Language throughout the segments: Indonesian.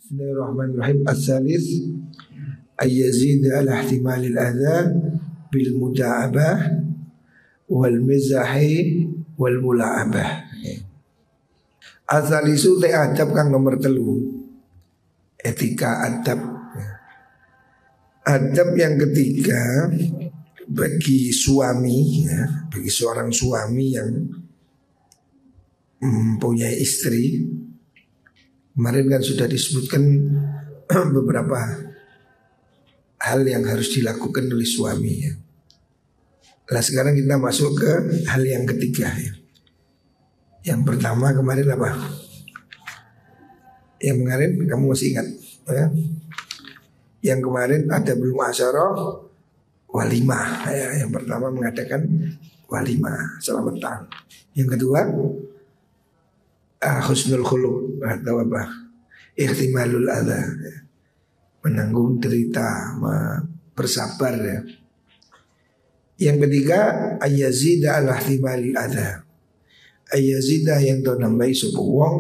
Bismillahirrahmanirrahim. As-salis ayyazid ala ihtimalil adha bil muda'abah wal mizahi wal mula'abah. As-salisu te adab kang nomor 3. Etika adab. Adab yang ketiga bagi suami ya, bagi seorang suami yang mempunyai istri. Kemarin kan sudah disebutkan beberapa hal yang harus dilakukan oleh suami ya. Nah sekarang kita masuk ke hal yang ketiga ya. Yang pertama kemarin apa? Yang kemarin kamu masih ingat ya? Yang kemarin ada belum asyara walimah ya. Yang pertama mengadakan walimah selamatan. Yang kedua husnul khuluq atau apa? Ihtimalul adha ya. Menanggung derita, bersabar ya. Yang ketiga ayyazida ala ihtimalil adha. Ayyazida yang do nambahi sapa wong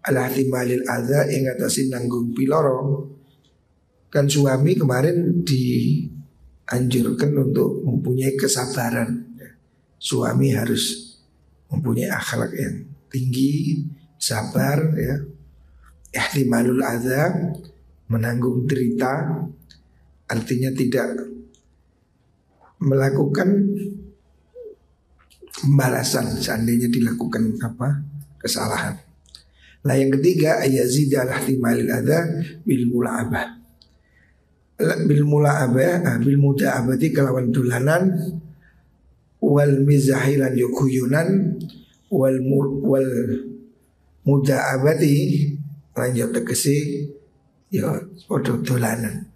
ala ihtimalil adha ing atase nanggung piloro. Kan suami kemarin dianjurkan untuk mempunyai kesabaran. Suami harus mempunyai akhlak yang tinggi, sabar ya. Ihtimalul adza, menanggung derita, artinya tidak melakukan pembalasan seandainya dilakukan apa kesalahan. Nah yang ketiga ayazid al ihtimalil adza bil mula'abah. Bil mula'abah, bil muda'abati kelawan dolanan wal mizahilan yukuyunan wal muda'abati lanjut tegesi ya podo dolanan.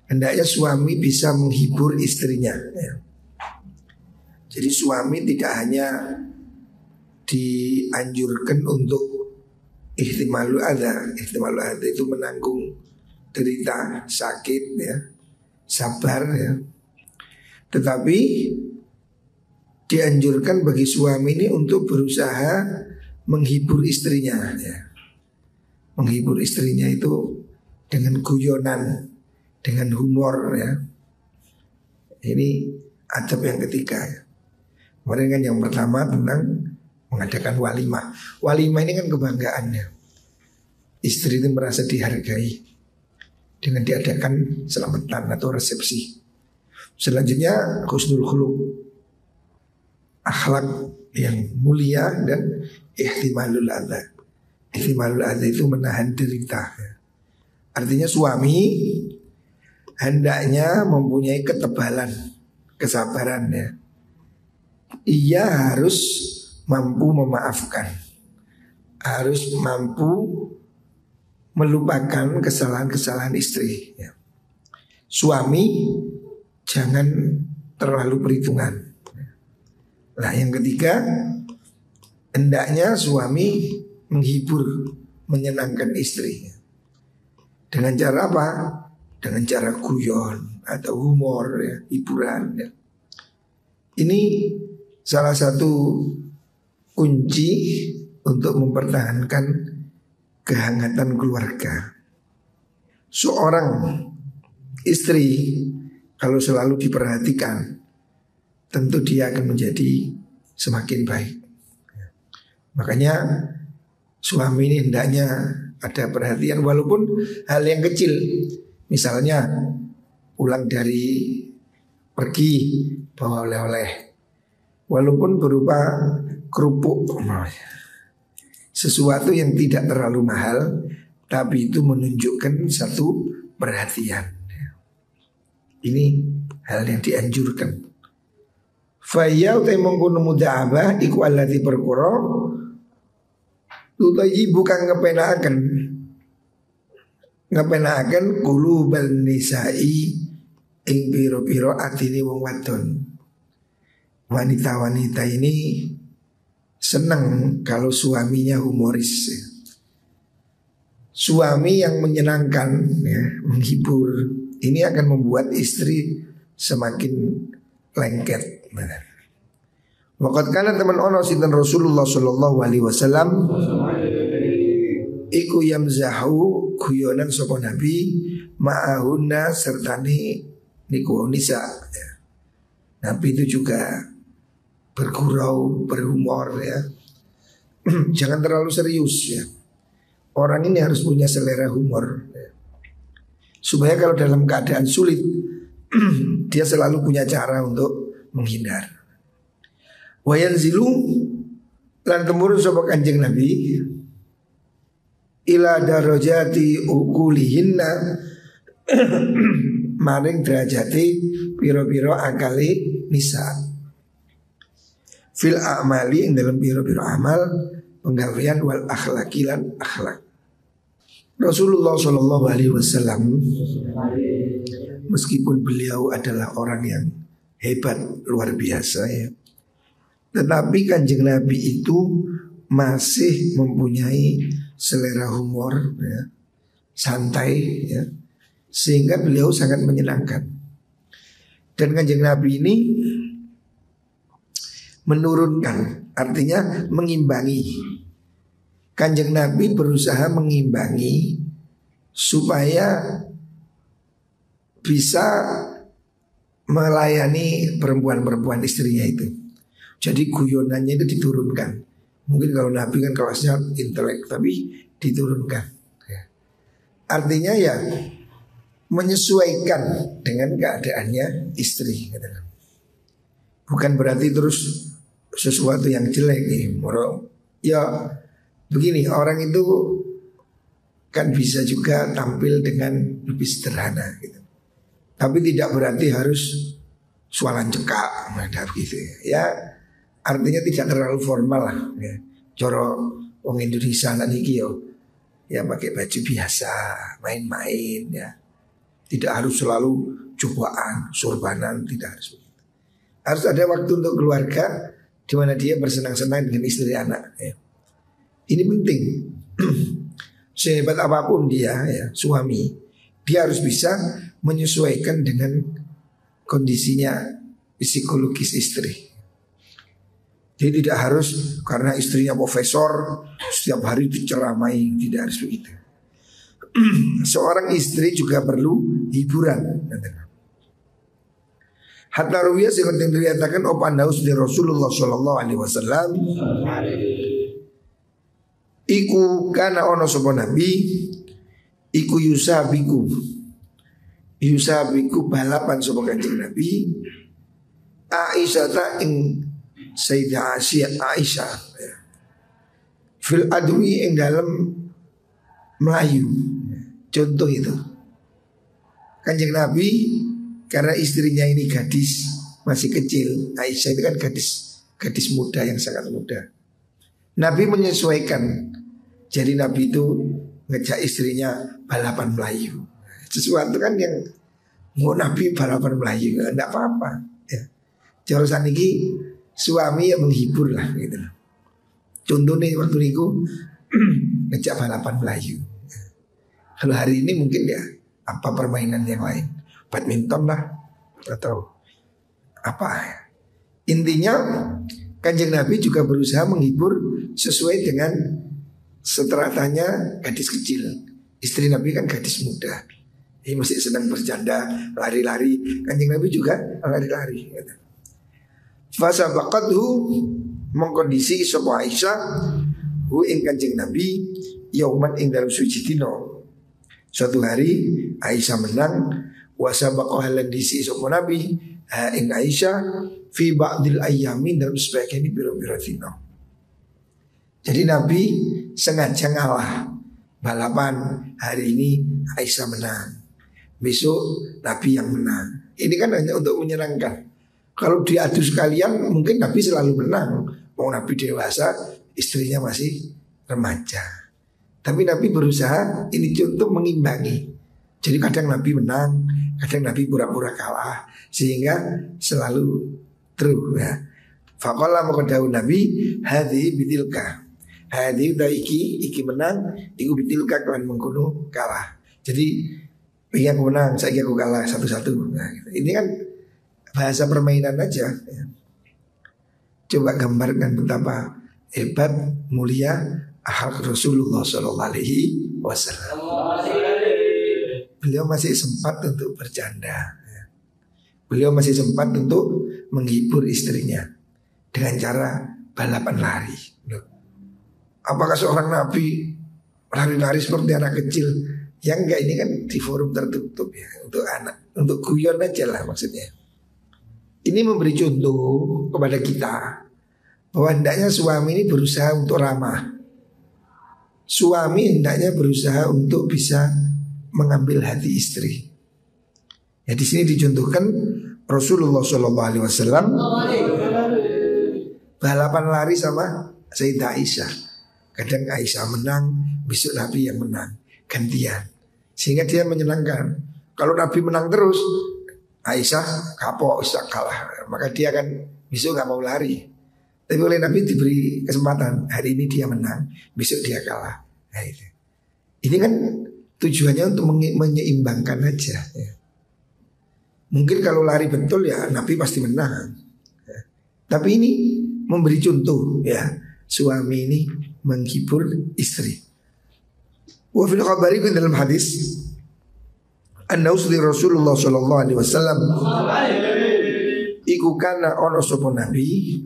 Hendaknya suami bisa menghibur istrinya ya. Jadi suami tidak hanya dianjurkan untuk ihtimalul adza. Ihtimalul adza itu menanggung derita, sakit ya, sabar ya. Tetapi dianjurkan bagi suami ini untuk berusaha menghibur istrinya ya. Menghibur istrinya itu dengan guyonan, dengan humor ya. Ini adab yang ketiga ya. Kemarin kan yang pertama tentang mengadakan walimah. Walimah ini kan kebanggaannya. Istri itu merasa dihargai dengan diadakan selamatan atau resepsi. Selanjutnya husnul khuluq, akhlak yang mulia dan ihtimalul adza. Ihtimalul adza itu menahan derita. Artinya suami hendaknya mempunyai ketebalan, kesabaran ya. Ia harus mampu memaafkan, harus mampu melupakan kesalahan-kesalahan istri ya. Suami jangan terlalu perhitungan. Nah yang ketiga hendaknya suami menghibur, menyenangkan istri. Dengan cara apa? Dengan cara guyon atau humor ya, hiburan ya. Ini salah satu kunci untuk mempertahankan kehangatan keluarga. Seorang istri kalau selalu diperhatikan, tentu dia akan menjadi semakin baik. Makanya suami ini hendaknya ada perhatian walaupun hal yang kecil. Misalnya pulang dari pergi bawa oleh-oleh. Walaupun berupa kerupuk, sesuatu yang tidak terlalu mahal, tapi itu menunjukkan satu perhatian. Ini hal yang dianjurkan. Faya utai mengkono muda'abah iku allati perkara tutayi bukan ngepenaaken qulubal nisa'i ing pira-pira atine wong wadon. Wanita-wanita ini senang kalau suaminya humoris. Suami yang menyenangkan ya, menghibur, ini akan membuat istri semakin lengket. Waqad kana teman ono sinten Rasulullah sallallahu alaihi wasallam iku iku yamzahu guyonan sapa Nabi ma'ahunna sertane niku nisa ya. Nabi itu juga bergurau, berhumor ya. Jangan terlalu serius ya. Orang ini harus punya selera humor ya. Supaya kalau dalam keadaan sulit dia selalu punya cara untuk menghindar. Wa yanzilu lan temurun sapa Kanjeng Nabi ila darajati ukulihinna maring derajati piro-piro akali nisa fil a'mali ing dalam piro-piro amal penggawean wal akhlaki lan akhlak. Rasulullah Shallallahu Alaihi Wasallam meskipun beliau adalah orang yang hebat luar biasa ya, tetapi Kanjeng Nabi itu masih mempunyai selera humor ya, santai ya, sehingga beliau sangat menyenangkan. Dan Kanjeng Nabi ini menurunkan, artinya mengimbangi. Kanjeng Nabi berusaha mengimbangi supaya bisa melayani perempuan-perempuan istrinya itu. Jadi guyonannya itu diturunkan. Mungkin kalau Nabi kan kelasnya intelek, tapi diturunkan ya. Artinya ya menyesuaikan dengan keadaannya istri gitu. Bukan berarti terus sesuatu yang jelek nih. Ya begini, orang itu kan bisa juga tampil dengan lebih sederhana gitu. Tapi tidak berarti harus sualan cekak, ada gitu ya. Artinya tidak terlalu formal lah ya. Coro wong Indonesia niki yo ya pakai baju biasa, main-main ya. Tidak harus selalu cobaan, sorbanan, tidak harus begitu. Harus ada waktu untuk keluarga di mana dia bersenang-senang dengan istri anak ya. Ini penting. Sehebat apapun dia ya, suami, dia harus bisa menyesuaikan dengan kondisinya psikologis istri. Jadi tidak harus karena istrinya profesor setiap hari diceramai, tidak harus begitu. Seorang istri juga perlu hiburan. Hatta ruwiya seperti dikatakan opandaus dari Rasulullah Shallallahu Alaihi Wasallam. Iku kana ono sopo nabi, iku yusabiku balapan sopo Kanjeng Nabi. Aisyah ta ing Sayyidah Aisyah ya. Fil adwi ing dalam Melayu. Contoh itu Kanjeng Nabi karena istrinya ini gadis masih kecil, Aisyah itu kan gadis muda yang sangat muda. Nabi menyesuaikan. Jadi Nabi itu ngejak istrinya balapan Melayu. Sesuatu kan yang mau Nabi balapan Melayu enggak apa-apa ya. Jurusan ini suami yang menghibur lah gitu. Contohnya waktu itu ngejak balapan Melayu. Kalau hari ini mungkin ya apa permainan yang lain, badminton lah atau apa. Intinya Kanjeng Nabi juga berusaha menghibur sesuai dengan stratanya gadis kecil. Istri Nabi kan gadis muda, ini masih sedang bercanda, lari-lari. Kanjeng Nabi juga lari-lari. Fasabaqathu mengkondisi sapa Aisyah hu ing Kanjeng Nabi yauman ing dalam suci dino. Suatu hari Aisyah menang wasabaqah lan disi sapa Nabi ing Aisyah fi ba'dil ayyamin dalam sebagian pira-pira dino. Jadi Nabi sengaja ngalah balapan. Hari ini Aisyah menang, besok Nabi yang menang. Ini kan hanya untuk menyenangkan. Kalau diadu sekalian mungkin Nabi selalu menang. Mau Nabi dewasa, istrinya masih remaja. Tapi Nabi berusaha ini untuk mengimbangi. Jadi kadang Nabi menang, kadang Nabi pura-pura kalah, sehingga selalu true ya. Faqala maka dawuh Nabi hadhi bitilka. Hadhi udah iki menang, iku bitilka kan mengkono kalah. Jadi pengen aku menang, saya aku kalah satu-satu. Nah, ini kan bahasa permainan aja ya. Coba gambarkan betapa hebat, mulia akhlak Rasulullah Shallallahu Alaihi Wasallam. Beliau masih sempat untuk bercanda. Beliau masih sempat untuk menghibur istrinya dengan cara balapan lari. Apakah seorang nabi lari-lari seperti anak kecil? Yang enggak, ini kan di forum tertutup ya, untuk anak, untuk guyon aja lah maksudnya. Ini memberi contoh kepada kita bahwa hendaknya suami ini berusaha untuk ramah. Suami hendaknya berusaha untuk bisa mengambil hati istri. Ya, di sini dicontohkan Rasulullah SAW balapan lari sama Sayyidah Aisyah. Kadang Aisyah menang, besok Nabi yang menang, gantian. Sehingga dia menyenangkan. Kalau Nabi menang terus, Aisyah kapok, Aisyah kalah. Maka dia kan besok gak mau lari. Tapi oleh Nabi diberi kesempatan, hari ini dia menang, besok dia kalah. Nah, itu. Ini kan tujuannya untuk menyeimbangkan aja ya. Mungkin kalau lari betul ya Nabi pasti menang ya. Tapi ini memberi contoh ya, suami ini menghibur istri. Wa fil khabari dalam hadis An-Nausli Rasulullah sallallahu alaihi wasallam iku kana ono sapa nabi,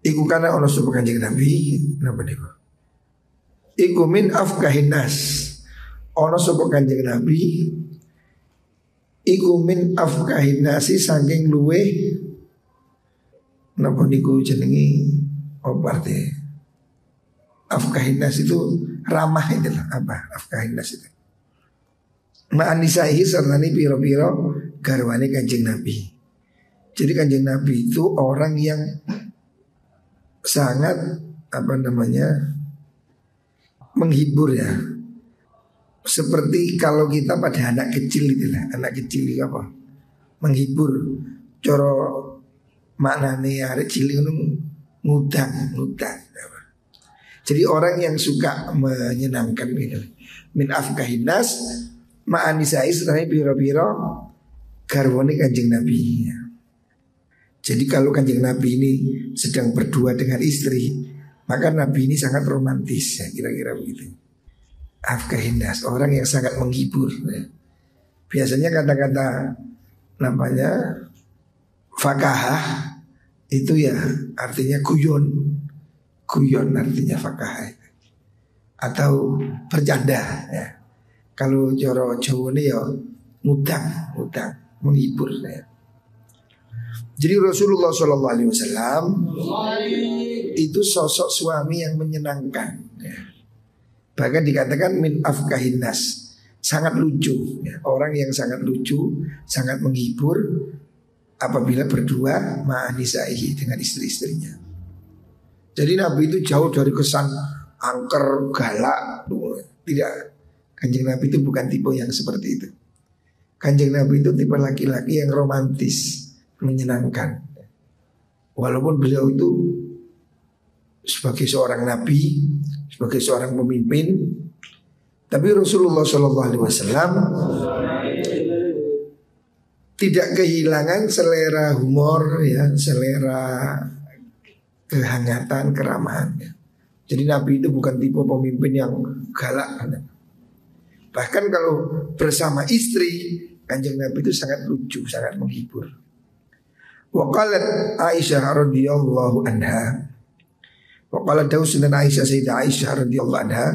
iku kana ono sapa kanjeng nabi, napa niku? Iku min afkahin nas, ono sapa kanjeng nabi, iku min afkahin nasi saking luwe, napa niku jenengi apa arti? Afkahin nas itu ramah itu lah, apa afkahin nas itu? Ma'anisaihi sarnani piro-piro garwane kanjeng Nabi. Jadi kanjeng Nabi itu orang yang sangat apa namanya menghibur ya. Seperti kalau kita pada anak kecil itu lah, anak kecil itu apa? Menghibur. Coro maknane arek cilik ngudang. Jadi orang yang suka menyenangkan gitu. Min afkahin nas ma'anisai setelahnya biro-biro garwani kanjeng Nabi. Jadi kalau kanjeng Nabi ini sedang berdua dengan istri, maka Nabi ini sangat romantis ya, kira-kira begitu. Afkahinas, orang yang sangat menghibur ya. Biasanya kata-kata namanya fakahah itu ya artinya guyon. Guyon artinya fakahah atau bercanda ya. Kalau coro Jawa ini ya ngutang, menghibur ya. Jadi Rasulullah SAW itu sosok suami yang menyenangkan ya. Bahkan dikatakan min afkahin nas, sangat lucu ya. Orang yang sangat lucu, sangat menghibur apabila berdua ma'anisaihi dengan istri-istrinya. Jadi Nabi itu jauh dari kesan angker, galak. Tidak, Kanjeng Nabi itu bukan tipe yang seperti itu. Kanjeng Nabi itu tipe laki-laki yang romantis, menyenangkan. Walaupun beliau itu sebagai seorang nabi, sebagai seorang pemimpin, tapi Rasulullah SAW tidak kehilangan selera humor, ya, selera kehangatan, keramahan. Ya. Jadi Nabi itu bukan tipe pemimpin yang galak. Bahkan kalau bersama istri, Kanjeng Nabi itu sangat lucu, sangat menghibur. Wa qalat Aisyah radhiyallahu anha. Wa qalat Dausun dan Aisyah Sayyidah Aisyah radhiyallahu anha,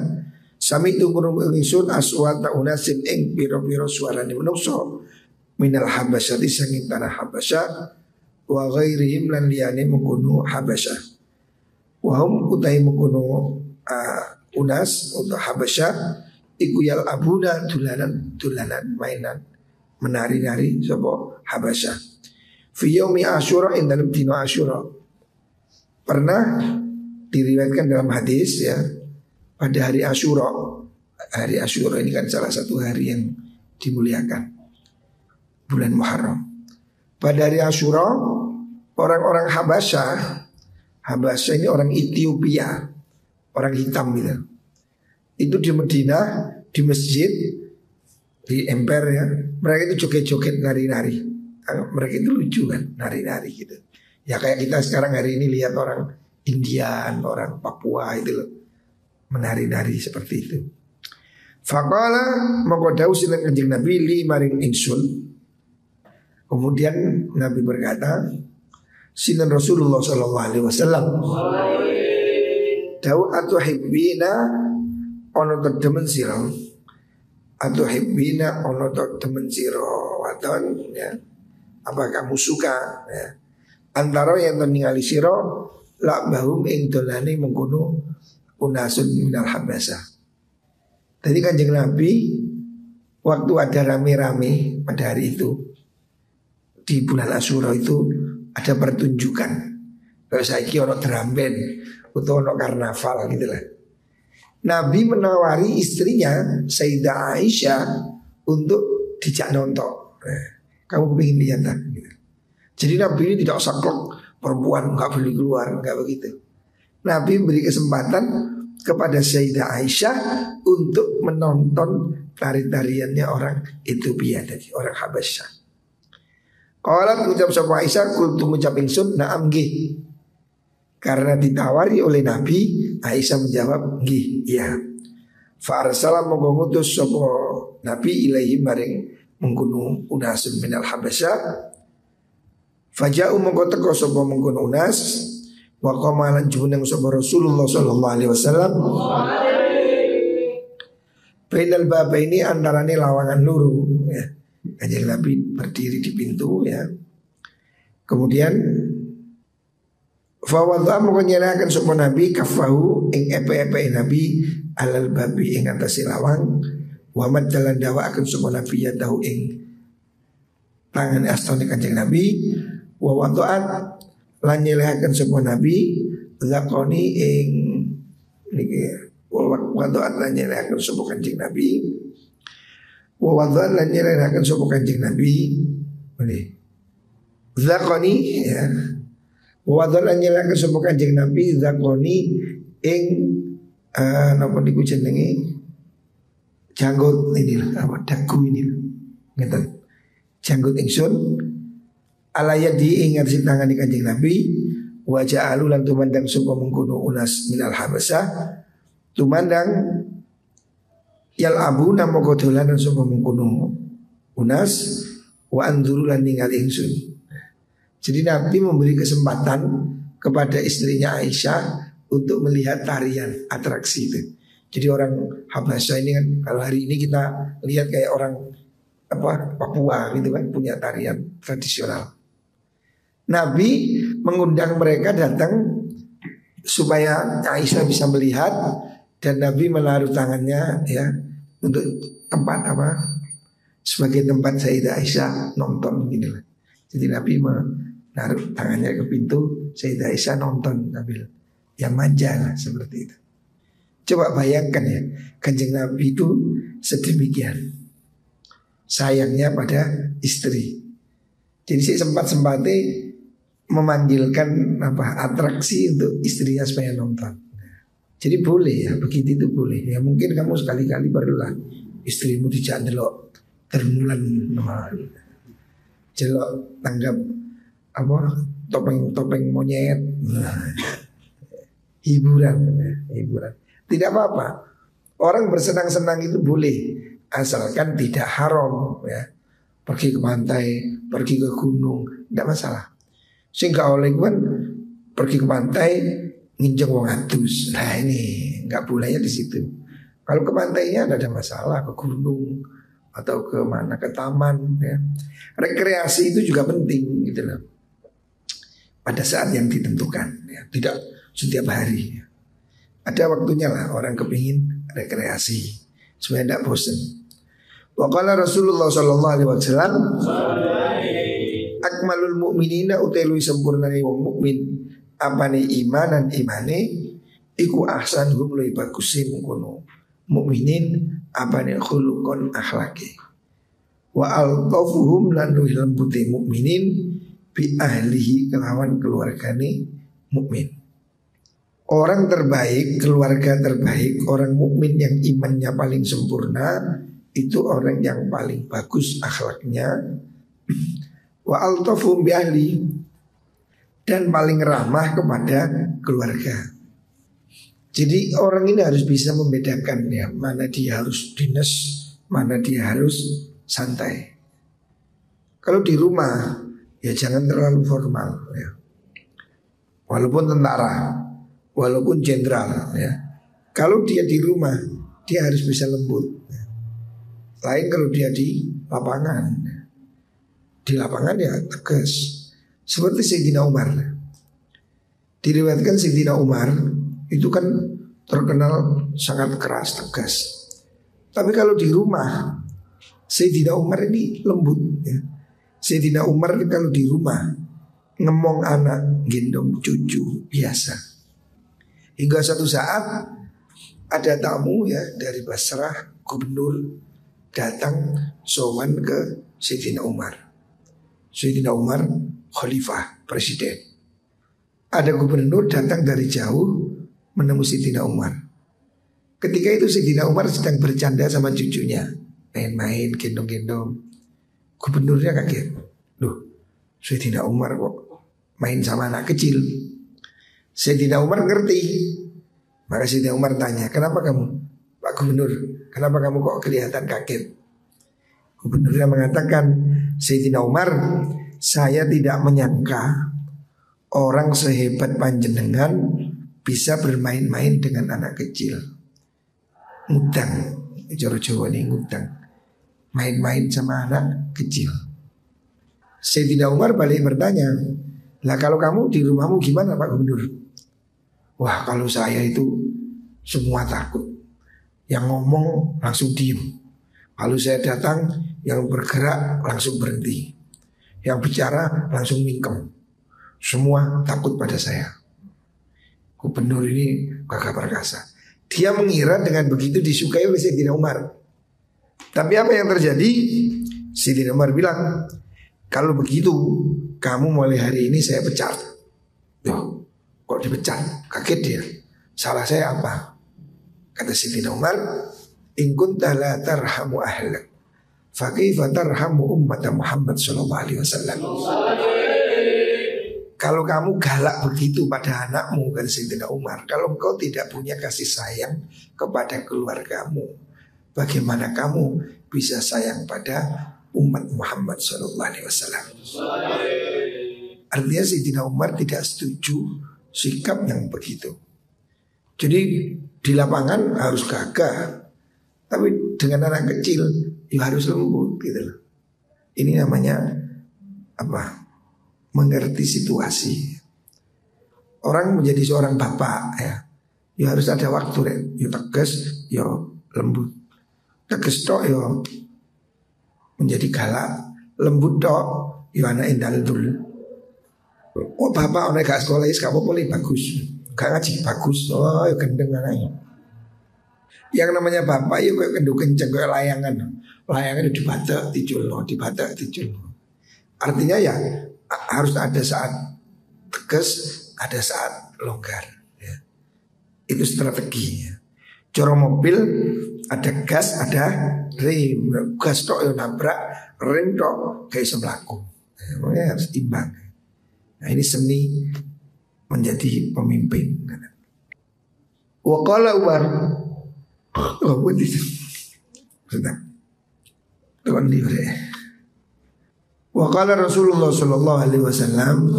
sami tu kurung ingsun aswata unasin ing pira-pira suarane menungso minal habasyati sanging tanah Habasyah wa ghairihim lan liyane mengkono Habasyah. Wa hum utai mengkono unas untuk Habasyah iku yal abuna dulanan mainan menari-nari sapa Habasyah. Fi yaumi Asyura ing dalam dino Asyura. Pernah diriwayatkan dalam hadis ya, pada hari Asyura. Hari Asyura ini kan salah satu hari yang dimuliakan, bulan Muharram. Pada hari Asyura, orang-orang Habasyah ini orang Ethiopia, orang hitam gitu. Itu di Medina, di masjid, di emper ya, mereka itu joget-joget, nari-nari. Mereka itu lucu kan, nari-nari gitu. Ya kayak kita sekarang hari ini lihat orang Indian, orang Papua itu loh, menari-nari seperti itu. Faqala mongko dawuh sinten Kanjeng Nabi li maring ingsun. Kemudian Nabi berkata, sinten Rasulullah sallallahu alaihi wasallam, dawuh atuhibbina ono temen sira, atuhibbina ono temen sira wadon ya. Apa kamu suka ya? Antara yang ningali sira la bahum ing dolane mengkono unasun minal habasah. Tadi Kanjeng Nabi waktu ada rame-rame pada hari itu di bulan Asyura itu ada pertunjukan. Kalau saiki ono drum band atau ono karnaval gitu lah. Nabi menawari istrinya Sayyidah Aisyah untuk dijak nonton. Kamu kepingin lihat tak? Gitu. Jadi Nabi ini tidak saklek perempuan nggak boleh keluar, nggak begitu. Nabi beri kesempatan kepada Sayyidah Aisyah untuk menonton tari-tariannya orang Ethiopia tadi, orang Habasyah. Qalat ucap sapa Aisyah kultu ngucap ingsun na'am nggih. Karena ditawari oleh Nabi, Aisyah menjawab nggih, iya. Fa arsala monggo ngutus sapa Nabi ilaihi maring mengkono unasun minal Habasyah. Faja'u mongko teko sapa mengkono unas wa qama lan jumeneng sapa Rasulullah sallallahu alaihi wasallam. Bainal babaini antarane lawangan luru ya. Kanjeng Nabi berdiri di pintu ya. Kemudian fa wadha mongko nyerahaken sapa Nabi kafahu ing epe-epe Nabi alal babi ing atase lawang. Wa maddalan dawa akan sapa Nabi ya tahu ing tangan astone Kanjeng Nabi. Wa wada'at lan nyelehaken sapa Nabi zakoni ing niki wa wada'at lan nyelehaken sapa Kanjeng Nabi. Wa wada'at lan nyelehaken sapa Kanjeng Nabi. Ini zakoni ya. Wa wada'at lan nyelehaken sapa Kanjeng Nabi zakoni ing napa niku jenenge janggut ini lah, apa dagu ini ngeten. Janggut ingsun alayadi ingat si tangan di Kanjeng Nabi wajah alu lan tumandang sapa mengkono unas minal habasah tumandang yal abu namo dolanan sapa mengkono unas wa anzuru lan ningali ingsun. Jadi Nabi memberi kesempatan kepada istrinya Aisyah untuk melihat tarian atraksi itu. Jadi orang Habasyah ini kan kalau hari ini kita lihat kayak orang apa Papua gitu kan punya tarian tradisional. Nabi mengundang mereka datang supaya Aisyah bisa melihat dan Nabi menaruh tangannya ya untuk tempat apa sebagai tempat Sayyidah Aisyah nonton gitu lah. Jadi Nabi menaruh tangannya ke pintu Sayyidah Aisyah nonton sambil ya manja lah seperti itu. Coba bayangkan ya, Kanjeng Nabi itu sedemikian sayangnya pada istri. Jadi saya sempat-sempatnya memanggilkan apa atraksi untuk istrinya supaya nonton. Jadi boleh ya, begitu itu boleh. Ya mungkin kamu sekali-kali perlulah istrimu dijak delok termulan, jelok tanggap apa topeng monyet, hiburan. Tidak apa-apa. Orang bersenang-senang itu boleh asalkan tidak haram ya. Pergi ke pantai, pergi ke gunung, tidak masalah. Sehingga oleh kan pergi ke pantai nginjek wong atus. Nah ini nggak bolehnya di situ. Kalau ke pantainya tidak ada masalah, ke gunung atau ke mana ke taman ya. Rekreasi itu juga penting gitu loh. Pada saat yang ditentukan ya. Tidak setiap hari ya. Ada waktunya lah orang kepingin rekreasi supaya tidak bosan. Waqala Rasulullah sallallahu alaihi wasallam akmalul mu'minina utelui sempurnane wong mukmin apane imanan imane iku ahsanuhum luwih bagus mungkono mukminin apane khuluqon akhlake wa altafuhum lan luwih lembute mukminin bi ahlihi kelawan keluargane mukmin. Orang terbaik, keluarga terbaik, orang mukmin yang imannya paling sempurna itu orang yang paling bagus akhlaknya. Wa altafum bi ahli dan paling ramah kepada keluarga. Jadi orang ini harus bisa membedakan ya, mana dia harus dinas, mana dia harus santai. Kalau di rumah ya jangan terlalu formal ya. Walaupun tentara, walaupun jenderal ya. Kalau dia di rumah dia harus bisa lembut ya. Lain kalau dia di lapangan. Di lapangan ya tegas. Seperti Sayyidina Umar. Diriwayatkan Sayyidina Umar itu kan terkenal sangat keras, tegas. Tapi kalau di rumah Sayyidina Umar ini lembut ya. Sayyidina Umar kalau di rumah ngemong anak, gendong cucu biasa. Hingga satu saat ada tamu ya dari Basrah, gubernur datang sowan ke Sayyidina Umar. Sayyidina Umar khalifah, presiden. Ada gubernur datang dari jauh menemui Sayyidina Umar. Ketika itu Sayyidina Umar sedang bercanda sama cucunya, main-main, gendong-gendong. Gubernurnya kaget. Loh, Sayyidina Umar kok main sama anak kecil. Sayyidina Umar ngerti. Maka Sayyidina Umar tanya, kenapa kamu, Pak Gubernur, kenapa kamu kok kelihatan kaget? Gubernurnya mengatakan, Sayyidina Umar, saya tidak menyangka orang sehebat panjenengan bisa bermain-main dengan anak kecil. Ngutang, Jawa ini ngutang. Main-main sama anak kecil. Sayyidina Umar balik bertanya, lah kalau kamu di rumahmu gimana Pak Gubernur? Wah kalau saya itu semua takut. Yang ngomong langsung diem. Kalau saya datang yang bergerak langsung berhenti. Yang bicara langsung mingkem. Semua takut pada saya. Gubernur ini gagah perkasa. Dia mengira dengan begitu disukai oleh Sayyidina Umar. Tapi apa yang terjadi? Sayyidina Umar bilang, kalau begitu kamu mulai hari ini saya pecat. Loh, kok dipecat? Kaget dia. Salah saya apa? Kata Sayyidina Umar, in kunta la tarhamu ahlak, fa kaifa tarhamu ummat Muhammad sallallahu alaihi wasallam. Kalau kamu galak begitu pada anakmu, kata Sayyidina Umar, kalau engkau tidak punya kasih sayang kepada keluargamu, bagaimana kamu bisa sayang pada umat Muhammad SAW? Artinya Sayyidina Umar tidak setuju sikap yang begitu. Jadi di lapangan harus gagah, tapi dengan anak kecil ya harus lembut gitu loh. Ini namanya apa? Mengerti situasi. Orang menjadi seorang bapak ya, ya harus ada waktu ya tegas, ya lembut. Tegas tok yo menjadi galak, lembut tok yo anak endal dul. Oh bapak ono gak sekolah is gak apa-apa bagus. Gak ngaji bagus. Oh yo gendeng anaknya. Yang namanya bapak yo kayak kenduk kenceng kayak layangan. Layangan itu dibatak dijulno, dibatak dijulno. Artinya ya harus ada saat tegas, ada saat longgar ya. Itu strateginya. Coro mobil ada gas, ada rem. Gas tok yang nabrak, rem tok kayak semelaku. Makanya harus imbang. Nah ini seni menjadi pemimpin. Waqala Umar. Oh betul. Sudah. Tuan libre. Waqala Rasulullah sallallahu alaihi wasallam,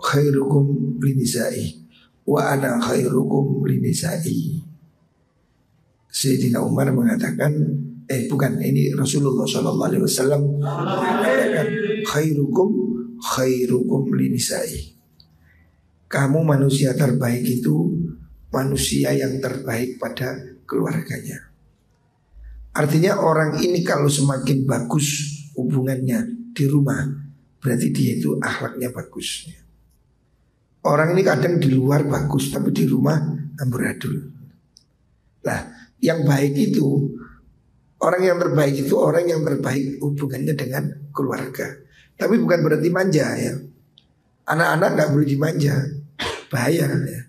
khairukum linisa'i wa ana khairukum linisa'i. Sayyidina Umar mengatakan, ini Rasulullah sallallahu alaihi wasallam mengatakan khairukum linisa'i. Kamu manusia terbaik itu manusia yang terbaik pada keluarganya. Artinya orang ini kalau semakin bagus hubungannya di rumah, berarti dia itu akhlaknya bagus. Orang ini kadang di luar bagus, tapi di rumah amburadul. Nah, yang baik itu, orang yang terbaik itu orang yang terbaik hubungannya dengan keluarga. Tapi bukan berarti manja ya. Anak-anak gak boleh dimanja, bahaya ya.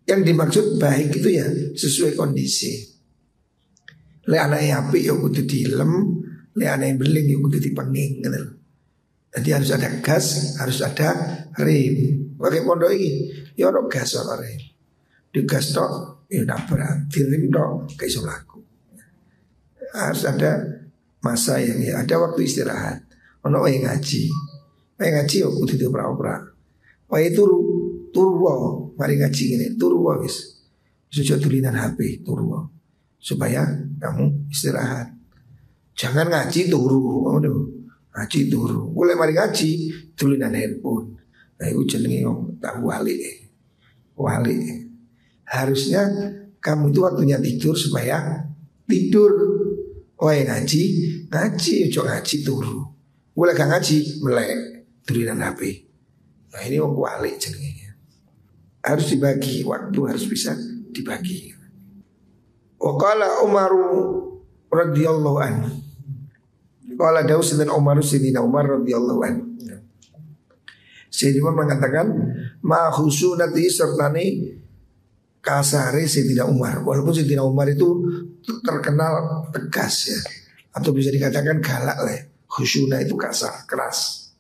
Yang dimaksud baik itu ya sesuai kondisi. Le anak yang apik ya kudu dilem, le anak yang beling ya kudu dipenging gitu. Jadi harus ada gas, harus ada rem. pakai pondok ini, ya ono gas orangnya. Di gas tok, ya nabrak, dirim tok, kayak iso laku. Harus ada masa yang ya ada waktu istirahat. Ono yang ngaji, yo kudu dioprak-oprak. Wae turu wae, mari ngaji ngene, turu wae wis. Sujud tulinan HP, turu wae. Supaya kamu istirahat. Jangan ngaji turu, ngaji turu. Boleh mari ngaji tulinan handphone. Nah itu jenenge tak wali. Harusnya kamu itu waktunya tidur supaya tidur. Wae ngaji, ojo ngaji turu. Boleh gak ngaji, melek tulinan HP. Nah ini wong wali jenenge. Harus dibagi, waktu harus bisa dibagi. Wa qala Umar radhiyallahu anhu. Qala Daus dan Sayyidina Umar radhiyallahu anhu. Sayyidina Umar mengatakan ma khusunati sertani kasare Sayyidina Umar. Walaupun Sayyidina Umar itu terkenal tegas ya, atau bisa dikatakan galak lah. Khusyuna itu kasar, keras.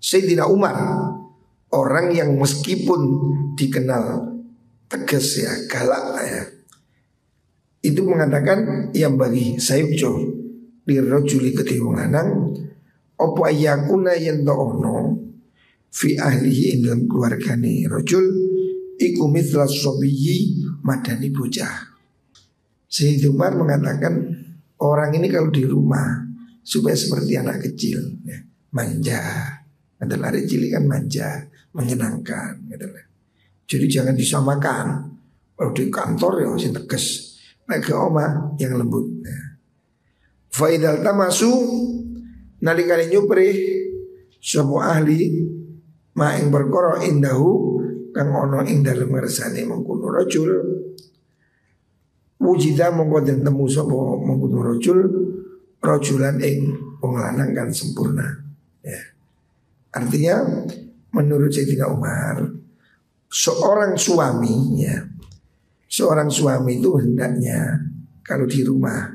Sayyidina Umar orang yang meskipun dikenal tegas ya, galak lah ya, itu mengatakan yang bagi sayukjo dirojuli ketiwang lanang opo ayakuna yento ono fi ahlihi dalam keluargane rojul iku mithla sobiyi madani bocah. Sayyidina Umar mengatakan orang ini kalau di rumah supaya seperti anak kecil ya, manja. Adalah anak cilik kan manja, menyenangkan gitu. Jadi jangan disamakan. Kalau di kantor ya masih tegas, naik ke oma yang lembut ya. Faidal tamasu nalikane nyupri sapa ahli ma ing perkara indahu kang ono ing dalem ngersane mengkono rajul wujida mongko den temu sapa mengkono rajul rajulan ing wong lanang kan sempurna ya. Artinya menurut Sayyidina Umar seorang suami ya, seorang suami itu hendaknya kalau di rumah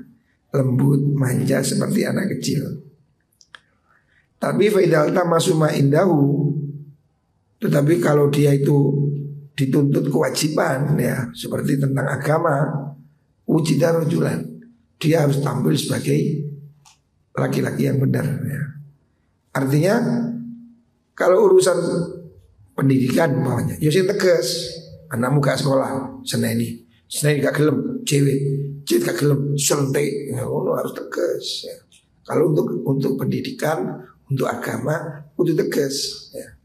lembut, manja seperti anak kecil. Tapi faidal tamasuma indahu, tetapi kalau dia itu dituntut kewajiban ya, seperti tentang agama, wujida rajulan, dia harus tampil sebagai laki-laki yang benar ya. Artinya kalau urusan pendidikan umpamanya, ya sing tegas, anakmu gak sekolah, seneni gak gelem, cewek gak gelem, sentek, ya, harus tegas ya. Kalau untuk pendidikan, untuk agama, untuk tegas ya.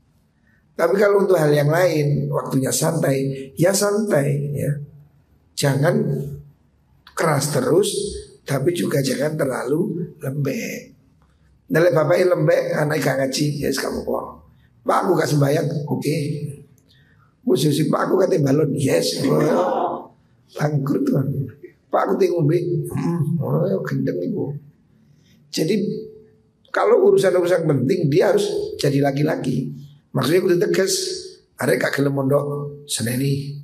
Tapi kalau untuk hal yang lain, waktunya santai, ya santai ya. Jangan keras terus, tapi juga jangan terlalu lembek. Nilai bapaknya lembek, anak gak ngaji, ya kamu kok. Pak aku gak sembahyang, oke. Khusus Pak aku katanya balon, yes. Langkur tuh. Pak aku tengok gendeng ibu. Jadi kalau urusan-urusan penting dia harus jadi laki-laki. Maksudnya aku tegas. Ada gak gelem mondok seneni,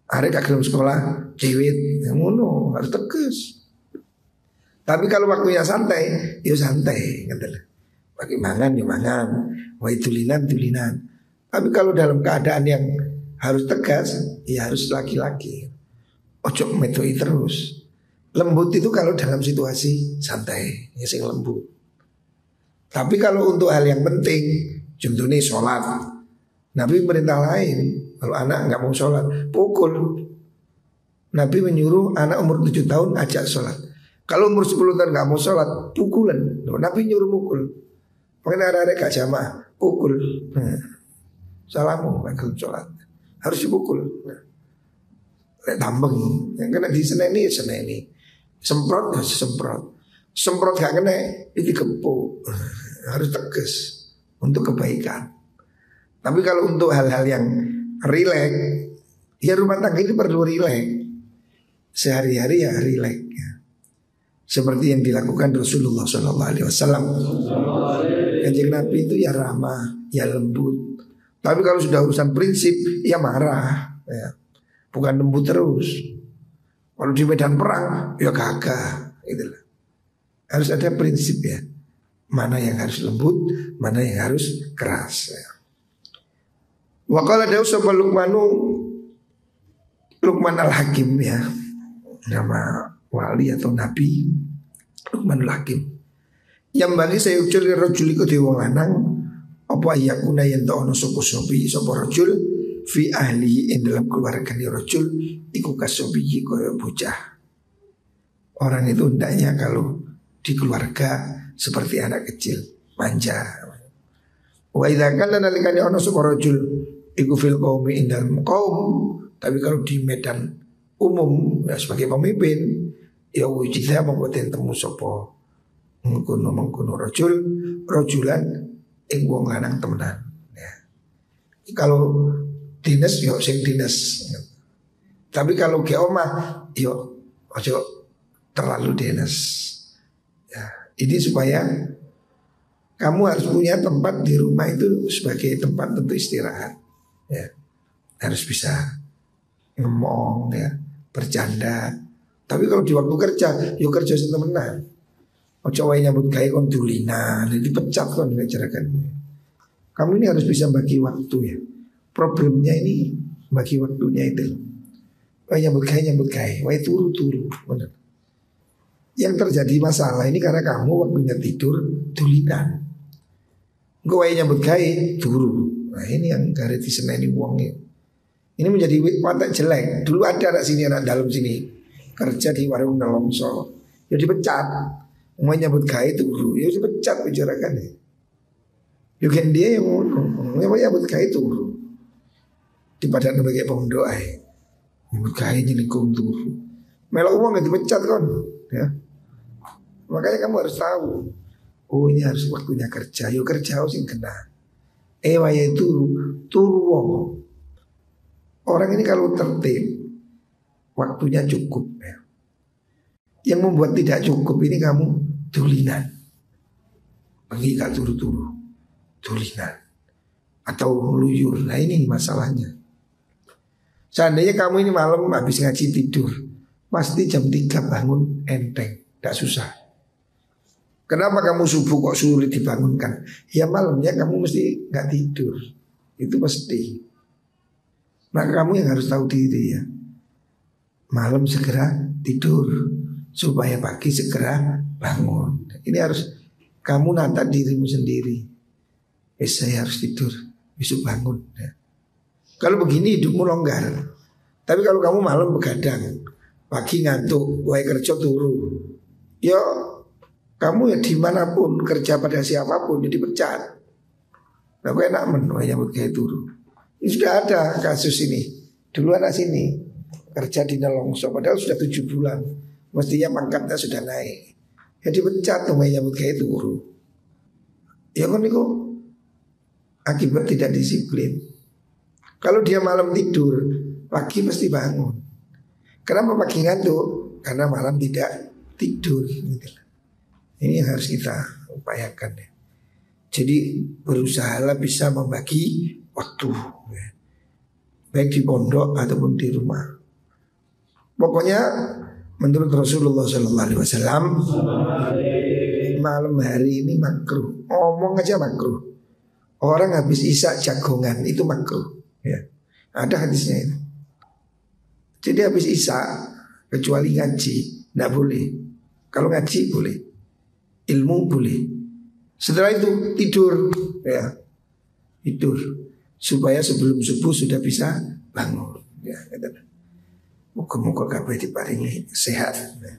ada gak gelem sekolah cewek, ngono harus tegas. Tapi kalau waktunya santai, ya santai, gitu. Bagi mangan ya mangan, wai tulinan. Tapi kalau dalam keadaan yang harus tegas, ya harus laki-laki. Ojo metoi terus. Lembut itu kalau dalam situasi santai, ya sing lembut. Tapi kalau untuk hal yang penting, contohnya sholat, Nabi perintah lain. Kalau anak nggak mau sholat, pukul. Nabi menyuruh anak umur 7 tahun ajak sholat. Kalau umur 10 tahun nggak mau sholat, pukulan. Nabi nyuruh pukul. Makanya ada-ada gak jamaah, pukul. Salamu, gak sholat. Harus dipukul. Tambeng, yang kena di seneni. Semprot, harus semprot. Semprot gak kena, itu kepuk. Harus tegas untuk kebaikan. Tapi kalau untuk hal-hal yang rileks, ya rumah tangga ini perlu rileks. Sehari-hari ya rileks. Seperti yang dilakukan Rasulullah SAW. Kanjeng Nabi itu ya ramah, ya lembut. Tapi kalau sudah urusan prinsip, ya marah ya. Bukan lembut terus. Kalau di medan perang, ya gagah gitu. Harus ada prinsip ya. Mana yang harus lembut, mana yang harus keras ya. Wa qala dawu sapa Luqman al-Hakim ya. Nama wali atau nabi Luqmanul Hakim. Yang bagi saya ucul rajul iku dewe wong lanang apa yakuna yen ta ono sapa rajul fi ahli ing dalam keluargane rajul iku kasobi kaya bocah. Orang itu hendaknya kalau di keluarga seperti anak kecil, manja. Wa idza kana nalikane ono sapa rajul iku fil qaumi ing dalam kaum, tapi kalau di medan umum ya sebagai pemimpin ya wujudnya membuat temu sapa mengkono rajulan ing wong lanang temenan ya. Kalau dinas yo sing dinas. Tapi kalau ke omah yo ojo terlalu dinas. Ya, ini supaya kamu harus punya tempat di rumah itu sebagai tempat untuk istirahat. Ya. Harus bisa ngomong ya, bercanda. Tapi kalau di waktu kerja, yo kerja temenan. Ojo wae nyambut gawe kon dulinan, dipecat kon ngajarakan. Kamu ini harus bisa bagi waktu ya. Problemnya ini bagi waktunya itu. Wae nyambut gawe, wae turu. Benar. Yang terjadi masalah ini karena kamu waktunya tidur dulinan. Engko wae nyambut gawe turu. Nah, ini yang gare diseneni wong ini. Ini menjadi watak jelek. Dulu ada anak sini, anak dalam sini kerja di warung Nelongso, ya dipecat. Mau nyambut gawe turu, ya dipecat bicarakannya. Juga dia yang nyambut gawe turu. Di badan sebagai pondok ae. Nyambut gawe nyelingkung turu. Melok uang gak dipecat kan, ya. Makanya kamu harus tahu. Oh ini harus waktunya kerja. Yuk kerja harus yang kena. Waya turu wong. Orang ini kalau tertib, waktunya cukup ya. Yang membuat tidak cukup ini kamu dulinan. Pergi gak turu-turu, dulinan. Atau luyur. Nah ini masalahnya. Seandainya kamu ini malam habis ngaji tidur, pasti jam 3 bangun enteng, gak susah. Kenapa kamu subuh kok sulit dibangunkan? Ya malamnya kamu mesti gak tidur. Itu pasti. Maka kamu yang harus tahu diri ya. Malam segera tidur supaya pagi segera bangun. Ini harus kamu nata dirimu sendiri. Saya harus tidur, besok bangun ya. Kalau begini hidupmu longgar. Tapi kalau kamu malam begadang, pagi ngantuk, wae kerja turu, ya kamu ya dimanapun kerja pada siapapun jadi pecat. Nah, gue enak wae nyambut kayak turu. Ini sudah ada kasus ini. Dulu anak sini kerja di Nelongso padahal sudah 7 bulan. Mestinya pangkatnya sudah naik. Ya dipecat tuh nyambut kayak turu. Ya kan itu akibat tidak disiplin. Kalau dia malam tidur, pagi mesti bangun. Kenapa pagi ngantuk? Karena malam tidak tidur. Ini yang harus kita upayakan ya. Jadi berusahalah bisa membagi waktu ya. Baik di pondok ataupun di rumah. Pokoknya menurut Rasulullah SAW malam hari ini makruh. Omong aja makruh. Orang habis isya jagongan itu makruh ya. Ada hadisnya itu. Jadi habis isya kecuali ngaji tidak boleh. Kalau ngaji boleh, ilmu boleh. Setelah itu tidur ya, tidur supaya sebelum subuh sudah bisa bangun ya. Moga-moga kabeh diparingi sehat ya.